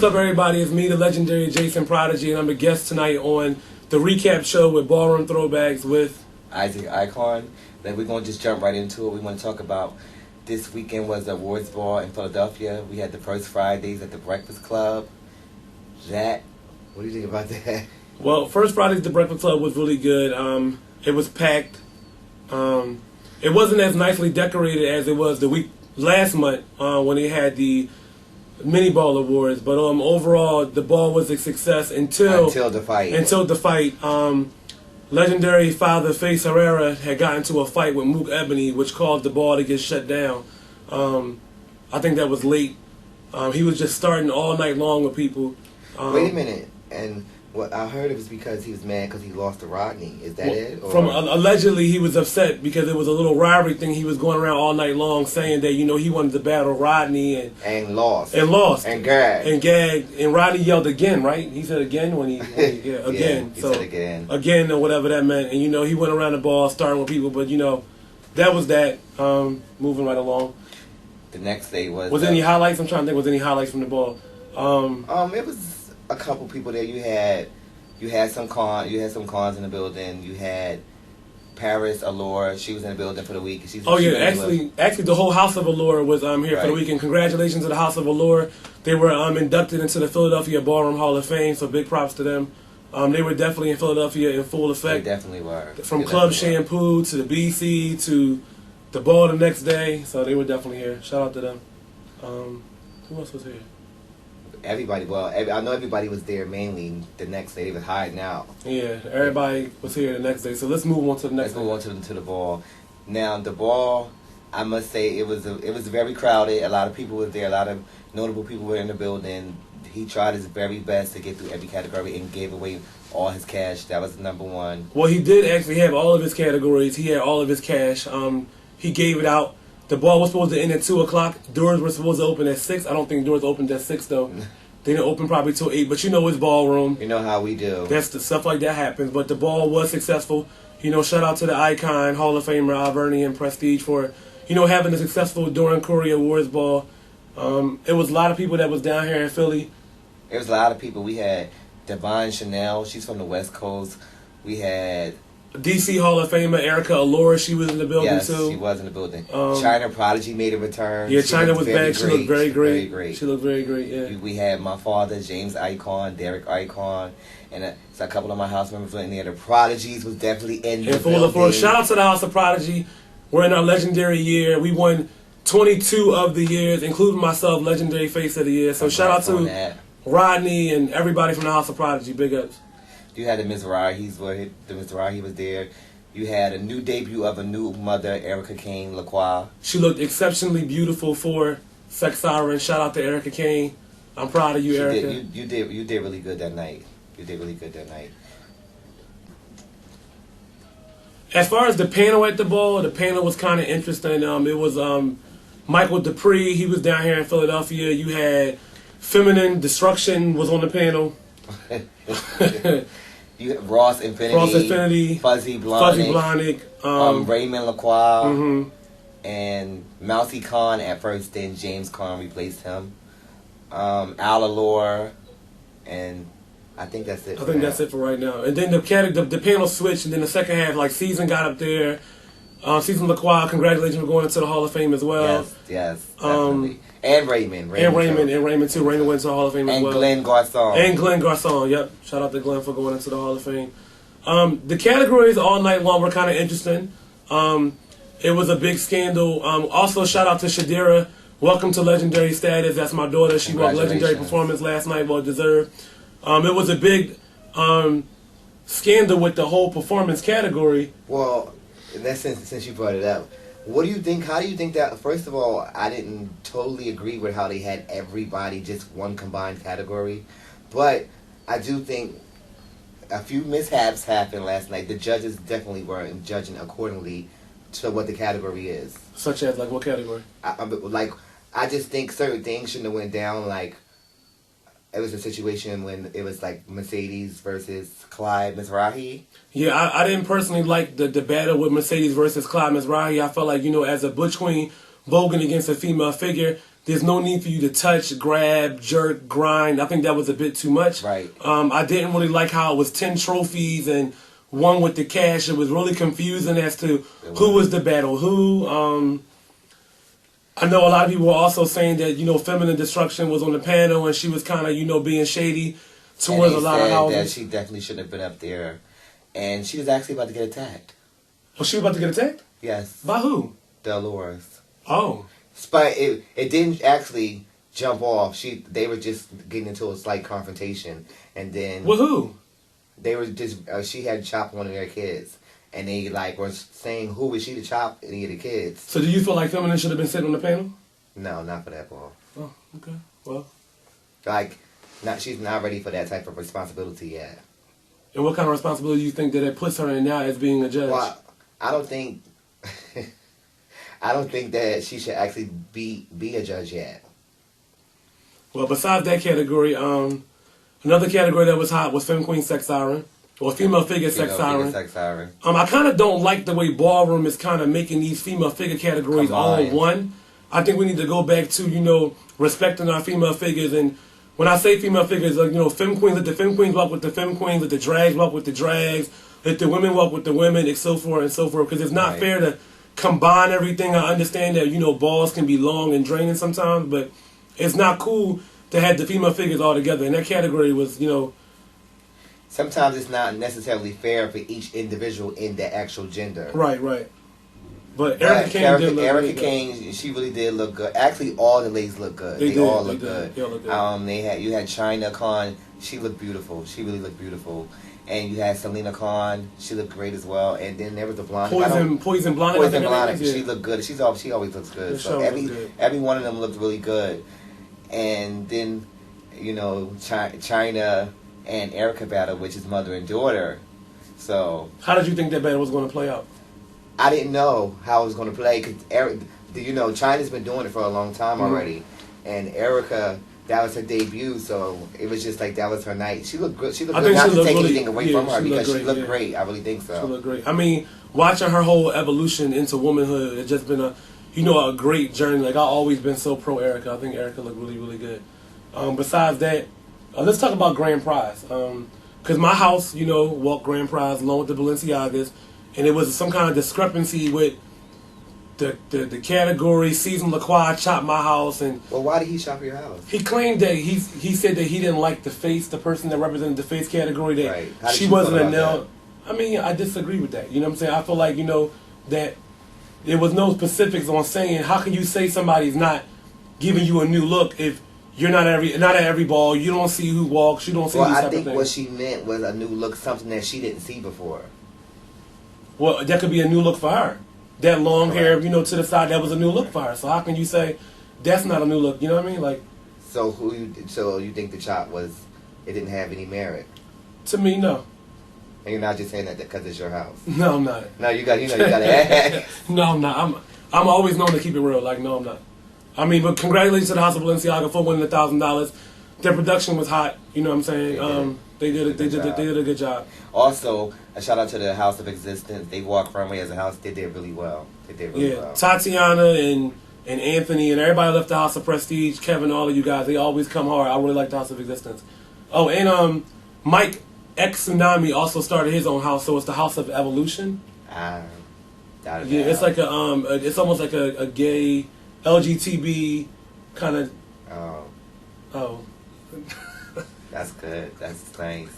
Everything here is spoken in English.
up, everybody? It's me, the legendary Jason Prodigy, and I'm a guest tonight on the recap show with Ballroom Throwbacks with Isaac Icon. Then we're going to just jump right into it. We want to talk about this weekend was the awards ball in Philadelphia. We had the first Fridays at the Breakfast Club. What do you think about that? Well, first Fridays at the Breakfast Club was really good. It was packed. It wasn't as nicely decorated as it was the week last month when they had the mini ball awards, but overall the ball was a success until the fight. Legendary father Face Herrera had gotten into a fight with Mook Ebony, which caused the ball to get shut down. I think that was late. He was just starting all night long with people. Wait a minute, and what I heard it was because he was mad because he lost to Rodney. Is that it? Or? Allegedly, he was upset because it was a little rivalry thing. He was going around all night long saying that he wanted to battle Rodney and lost and gagged and Rodney yelled again, right? He said again when he again. He said again. Again or whatever that meant, and he went around the ball starting with people, but that was that. Moving right along. The next day was there any highlights? I'm trying to think. Was there any highlights from the ball? It was a couple people there. You had some cons in the building. You had Paris Allure. She was in the building for the week. Actually, the whole House of Allure was here for the week. And congratulations to the House of Allure. They were inducted into the Philadelphia Ballroom Hall of Fame. So big props to them. They were definitely in Philadelphia in full effect. They definitely were. From Club Shampoo to the BC to the ball the next day. So they were definitely here. Shout out to them. Who else was here? Everybody. Well, I know everybody was there mainly the next day. They were hiding out. Yeah, everybody was here the next day. So let's move on to the next. Let's move on to the ball. Now the ball, I must say it was very crowded. A lot of people were there. A lot of notable people were in the building. He tried his very best to get through every category and gave away all his cash. That was number one. Well, he did actually have all of his categories. He had all of his cash. He gave it out. The ball was supposed to end at 2 o'clock. Doors were supposed to open at 6. I don't think doors opened at 6 though. They didn't open probably till 8. But it's Ballroom. You know how we do. That's the stuff like that happens. But the ball was successful. Shout out to the Icon Hall of Famer Alvernian Prestige for having a successful Dorian Curry Awards ball. It was a lot of people that was down here in Philly. It was a lot of people. We had Divine Chanel. She's from the West Coast. We had DC Hall of Famer Erica Allure, she was in the building too. Yes, she was in the building. China Prodigy made a return. Yeah, China was back. She looked very great. Very great. She looked very great, yeah. We had my father, James Icon, Derek Icon, and a couple of my house members were in there. The Prodigies was definitely in the building. Shout out to the House of Prodigy. We're in our legendary year. We won 22 of the years, including myself, legendary face of the year. So shout out to Rodney and everybody from the House of Prodigy. Big ups. You had the Mizrahi was there. You had a new debut of a new mother, Erica Kane Lacroix. She looked exceptionally beautiful for Sex Siren. Shout out to Erica Kane. I'm proud of you, Erica. You did really good that night. As far as the panel at the ball, the panel was kind of interesting. It was Michael Dupree. He was down here in Philadelphia. You had Feminine Destruction was on the panel. You have Ross Infinity, Fuzzy Blahnik, Raymond Lacroix, and Mousy Khan at first. Then James Khan replaced him. Al Allure, and I think that's it. That's it for right now. And then the panel switched, and then the second half, like Season got up there. Season Lacroix, congratulations for going into the Hall of Fame as well. Yes, definitely. And Raymond too. Raymond went to the Hall of Fame as well. And Glenn Garçon. Yep. Shout out to Glenn for going into the Hall of Fame. The categories all night long were kind of interesting. It was a big scandal. Also, shout out to Shadira. Welcome to legendary status. That's my daughter. She won legendary performance last night. Well deserved. It was a big scandal with the whole performance category. Well, in that sense, since you brought it up, what do you think? How do you think that? First of all, I didn't totally agree with how they had everybody just one combined category, but I do think a few mishaps happened last night. The judges definitely weren't judging accordingly to what the category is. Such as, like, what category? I just think certain things shouldn't have went down. Like, it was a situation when it was like Mercedes versus Clyde Mizrahi. Yeah, I didn't personally like the battle with Mercedes versus Clyde Mizrahi. I felt like, as a butch queen voguing against a female figure, there's no need for you to touch, grab, jerk, grind. I think that was a bit too much. Right. I didn't really like how it was 10 trophies and one with the cash. It was really confusing as to who was the battle who. I know a lot of people were also saying that, Feminine Destruction was on the panel and she was kind of, being shady towards a lot of houses. That she definitely shouldn't have been up there. And she was actually about to get attacked. Oh, she was about to get attacked? Yes. By who? Dolores. Oh. But it didn't actually jump off. They were just getting into a slight confrontation. And then... With who? They were just... she had chopped one of their kids. And they were saying, who was she to chop any of the kids? So do you feel like Feminine should have been sitting on the panel? No, not for that ball. Oh, okay. Well. She's not ready for that type of responsibility yet. And what kind of responsibility do you think that it puts her in now as being a judge? Well, I don't think... I don't think that she should actually be a judge yet. Well, besides that category, another category that was hot was Femme Queen Sex Siren. Or Female Figure Sex Siren. I kind of don't like the way Ballroom is kind of making these female figure categories all one. I think we need to go back to, respecting our female figures. And when I say female figures, Femme Queens, let the Femme Queens walk with the Femme Queens, let the drags walk with the drags, let the women walk with the women, and so forth and so forth. Because it's not fair to combine everything. I understand that, balls can be long and draining sometimes, but it's not cool to have the female figures all together. And that category was, Sometimes it's not necessarily fair for each individual in the actual gender. Right. But Erica Kane did look Erica Kane, she really did look good. Actually, all the ladies look good. They all look good. They all look good. You had China Khan. She looked beautiful. She really looked beautiful. And you had Selena Khan. She looked great as well. And then there was the blonde. Poison Blonde. Poison Blonde. She looked good. She always looks good. So every one of them looked really good. And then, China and Erica battle, which is mother and daughter. So how did you think that battle was going to play out? I didn't know how it was going to play because China's been doing it for a long time already, and Erica, that was her debut, so it was just like that was her night. She looked good. She looked good. Not to take anything away from her because she looked great. I really think so. She looked great. I mean, watching her whole evolution into womanhood, it's just been a great journey. Like I've always been so pro Erica. I think Erica looked really, really good. Besides that. Let's talk about Grand Prize. Because my house, walked Grand Prize along with the Balenciagas, and it was some kind of discrepancy with the category. Season LaCroix chopped my house. Well, why did he chop your house? He claimed that he said that he didn't like the face, the person that represented the face category, that she wasn't a nail. I mean, I disagree with that. You know what I'm saying? I feel like, that there was no specifics on saying, how can you say somebody's not giving you a new look if you're not at every ball. You don't see who walks. You don't see. Well, I think what she meant was a new look, something that she didn't see before. Well, that could be a new look for her. That long hair, to the side, that was a new look for her. So how can you say that's not a new look? You know what I mean? Like. So you think the chop it didn't have any merit? To me, no. And you're not just saying that because it's your house. No, I'm not. No, you got to ask. No, I'm not. I'm always known to keep it real. Like, no, I'm not. I mean, but congratulations to the House of Balenciaga for winning $1,000. Their production was hot. You know what I'm saying? They did a good job. Also, a shout out to the House of Existence. They walked runway as a house. They did really well. Well. Tatiana and Anthony and everybody left the House of Prestige. Kevin, all of you guys, they always come hard. I really like the House of Existence. Oh, and Mike X Tsunami also started his own house, so it's the House of Evolution. It's like it's almost like a gay LGTB kind of. Oh. That's good. That's nice.